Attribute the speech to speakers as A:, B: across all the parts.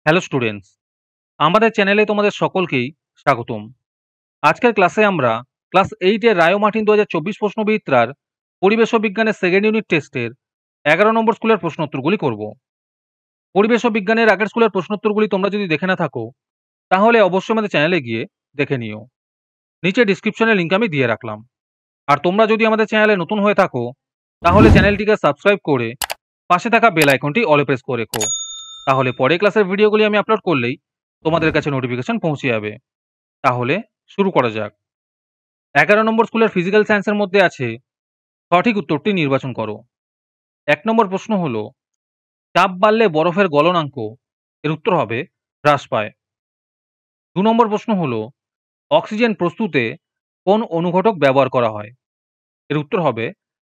A: Hello students, আমাদের চ্যানেলে তোমাদের সকলকেই স্বাগতম। আজকের ক্লাসে আমরা ক্লাস 8 এর রায় ও মার্টিন 2024 প্রশ্নবিচিত্রার পরিবেশ ও বিজ্ঞানের সেকেন্ড ইউনিট টেস্টের 11 নম্বর স্কুলের প্রশ্নোত্তরগুলি করব। পরিবেশ ও বিজ্ঞানের আগের স্কুলের প্রশ্নোত্তরগুলি তোমরা যদি দেখে না থাকো তাহলে অবশ্যই আমাদের চ্যানেলে গিয়ে দেখে নিও। নিচে ডিসক্রিপশনে লিংক আমি দিয়ে রাখলাম। আর তোমরা যদি আমাদের চ্যানেলে নতুন হয়ে থাকো তাহলে চ্যানেলটিকে সাবস্ক্রাইব করে পাশে থাকা বেল আইকনটি অলে প্রেস করে রেখো। তাহলে পরে ক্লাসের ভিডিওগুলি আমি আপলোড করলেই তোমাদের কাছে নোটিফিকেশন পৌঁছে যাবে। তাহলে শুরু করা যাক। 11 নম্বর স্কুলের ফিজিক্যাল সায়েন্সের মধ্যে আছে সঠিক উত্তরটি নির্বাচন করো। 1 নম্বর প্রশ্ন হলো চাপ বাড়লে বরফের গলনাঙ্ক, এর উত্তর হবে হ্রাস পায়। 2 নম্বর প্রশ্ন হলো অক্সিজেন প্রস্তুতে কোন অনুঘটক ব্যবহার করা হয়, এর উত্তর হবে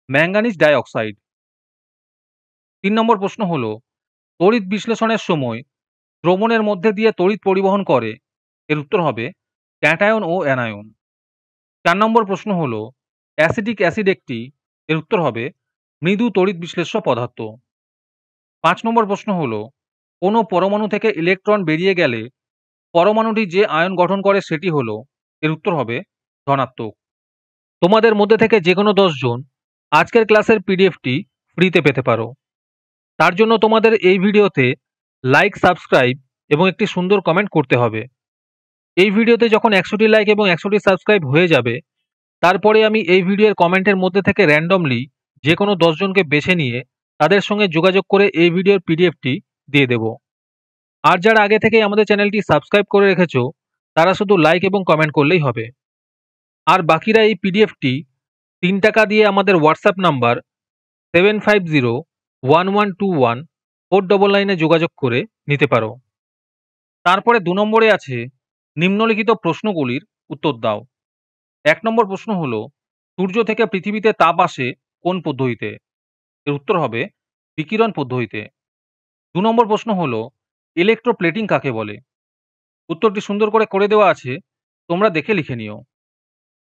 A: ম্যাঙ্গানিজ ডাই অক্সাইড। 3 নম্বর প্রশ্ন হলো তড়িৎ বিশ্লেষণের সময় দ্রবণের মধ্যে দিয়ে তড়িৎ পরিবহন করে, এর উত্তর হবে ক্যাটায়ন ও অ্যানায়ন। 4 নম্বর প্রশ্ন হলো অ্যাসিটিক অ্যাসিড একটি, এর উত্তর হবে মৃদু তড়িৎ বিশ্লেষ্য পদার্থ। 5 নম্বর প্রশ্ন হলো কোনো পরমাণু থেকে ইলেকট্রন বেরিয়ে গেলে পরমাণুটি যে আয়ন গঠন করে সেটি হলো, এর উত্তর হবে ধনাত্মক। তোমাদের মধ্যে থেকে যে কোনো 10 জন আজকের ক্লাসের পিডিএফটি ফ্রিতে পেতে পারো। তার জন্য তোমাদের এই ভিডিওতে লাইক, সাবস্ক্রাইব এবং একটি সুন্দর কমেন্ট করতে হবে। এই ভিডিওতে যখন 100টি লাইক এবং 100টি সাবস্ক্রাইব হয়ে যাবে তারপরে আমি এই ভিডিওর কমেন্টের মধ্যে থেকে র্যান্ডমলি যে কোনো 10 জনকে বেছে নিয়ে তাদের সঙ্গে যোগাযোগ করে এই ভিডিওর পিডিএফটি দিয়ে দেব। আর যারা আগে থেকেই আমাদের চ্যানেলটি সাবস্ক্রাইব করে রেখেছো তারা শুধু লাইক এবং কমেন্ট করলেই হবে। আর বাকিরা এই পিডিএফটি 3 টাকা দিয়ে আমাদের হোয়াটসঅ্যাপ নাম্বার 7501121499 যোগাযোগ করে নিতে পারো। তারপরে 2 নম্বরে আছে নিম্নলিখিত প্রশ্নগুলির উত্তর দাও। 1 নম্বর প্রশ্ন হলো সূর্য থেকে পৃথিবীতে তাপ আসে কোন পদ্ধতিতে, এর উত্তর হবে বিকিরণ পদ্ধতিতে। 2 নম্বর প্রশ্ন হলো ইলেকট্রোপ্লেটিং কাকে বলে, উত্তরটি সুন্দর করে দেওয়া আছে, তোমরা দেখে লিখে নিও।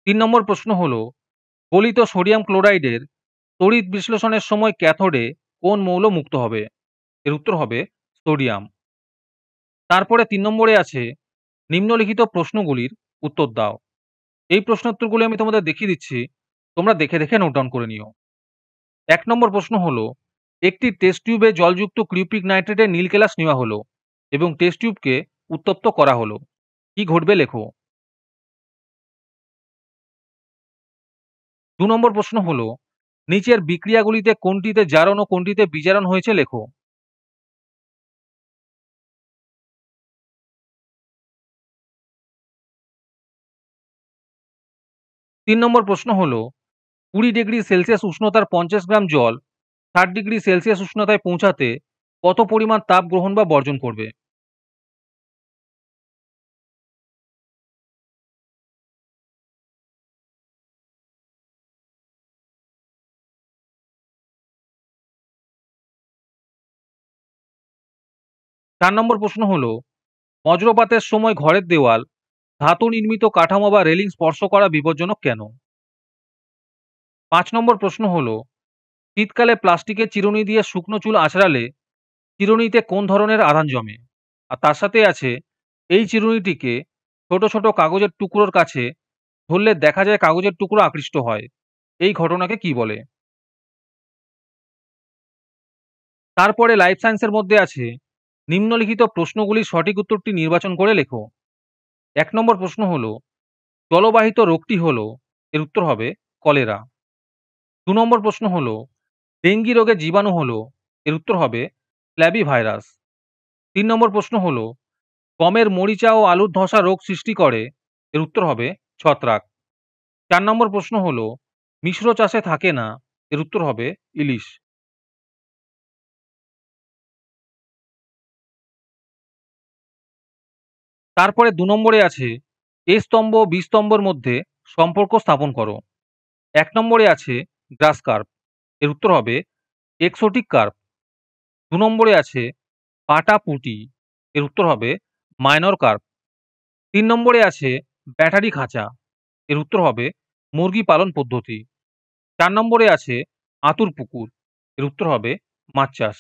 A: 3 নম্বর প্রশ্ন হলো গলিত সোডিয়াম ক্লোরাইডের তড়িৎ বিশ্লেষণের সময় ক্যাথোডে কোন মৌল মুক্ত হবে, এর উত্তর হবে সোডিয়াম। তারপরে 3 নম্বরে আছে নিম্নলিখিত প্রশ্নগুলির উত্তর দাও। এই প্রশ্নোত্তরগুলি আমি তোমাদের দেখিয়ে দিচ্ছি, তোমরা দেখে দেখে নোট ডাউন করে নিও। 1 নম্বর প্রশ্ন হলো একটি টেস্ট টিউবে জলযুক্ত ক্রিউপিক নাইট্রেটের নীল কেলাস নেওয়া হলো এবং টেস্ট টিউবকে উত্তপ্ত করা হলো, কি ঘটবে লেখো। 2 নম্বর প্রশ্ন হলো নিচের বিক্রিয়াগুলিতে কোনটিতে জারণ ও কোনটিতে বিজারণ হয়েছে লেখো। 3 নম্বর প্রশ্ন হলো 20 ডিগ্রি সেলসিয়াস উষ্ণতার 50 গ্রাম জল 60 ডিগ্রি সেলসিয়াস উষ্ণতায় পৌঁছাতে কত পরিমাণ তাপ গ্রহণ বা বর্জন করবে। 4 নম্বর প্রশ্ন হলো বজ্রপাতের সময় ঘরের দেওয়াল, ধাতু নির্মিত কাঠামো বা রেলিং স্পর্শ করা বিপজ্জনক কেন। 5 নম্বর প্রশ্ন হলো শীতকালে প্লাস্টিকের চিরুনি দিয়ে শুকনো চুল আঁচড়ালে চিরুনিতে কোন ধরনের আধান জমে। আর তার সাথে আছে এই চিরুনিটিকে ছোট ছোট কাগজের টুকরোর কাছে ধরলে দেখা যায় কাগজের টুকরো আকৃষ্ট হয়, এই ঘটনাকে কি বলে। তারপরে লাইফ সায়েন্সের মধ্যে আছে নিম্নলিখিত প্রশ্নগুলির সঠিক উত্তরটি নির্বাচন করে লেখো। 1 নম্বর প্রশ্ন হলো জলবাহিত রোগটি হলো, এর উত্তর হবে কলেরা। 2 নম্বর প্রশ্ন হলো ডেঙ্গি রোগের জীবাণু হলো, এর উত্তর হবে ফ্ল্যাবি ভাইরাস। 3 নম্বর প্রশ্ন হলো গমের মরিচা ও আলুর ধসা রোগ সৃষ্টি করে, এর উত্তর হবে ছত্রাক। 4 নম্বর প্রশ্ন হলো মিশ্র চাষে থাকে না, এর উত্তর হবে ইলিশ। তারপরে 2 নম্বরে আছে এ স্তম্ভ ও বি স্তম্ভের মধ্যে সম্পর্ক স্থাপন করো। 1 নম্বরে আছে গ্রাস কার্প, এর উত্তর হবে এক্সোটিক কার্প। 2 নম্বরে আছে পাটা পুঁটি, এর উত্তর হবে মাইনর কার্প। 3 নম্বরে আছে ব্যাটারি খাঁচা, এর উত্তর হবে মুরগি পালন পদ্ধতি। 4 নম্বরে আছে আতুর পুকুর, এর উত্তর হবে মাছ চাষ।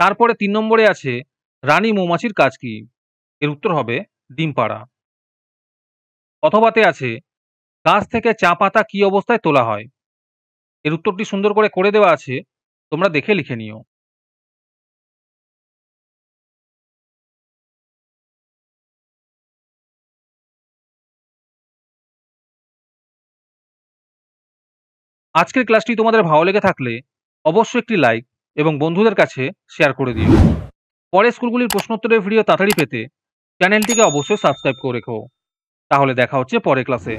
A: তারপরে ৩ নম্বরে আছে রানী মৌমাছির কাজ কি? এর উত্তর হবে ডিম পাড়া। অথবাতে আছে গাছ থেকে চা পাতা কি অবস্থায় তোলা হয়? এর উত্তরটি সুন্দর করে দেওয়া আছে, তোমরা দেখে লিখে নিও। আজকের ক্লাসটি তোমাদের ভালো লেগে থাকলে অবশ্যই একটি লাইক এবং বন্ধুদের কাছে শেয়ার করে দিও। পরের স্কুলগুলির প্রশ্নোত্তরের ভিডিও তাড়াতাড়ি পেতে চ্যানেলটিকে অবশ্যই সাবস্ক্রাইব করে রেখো। তাহলে দেখা হচ্ছে পরের ক্লাসে।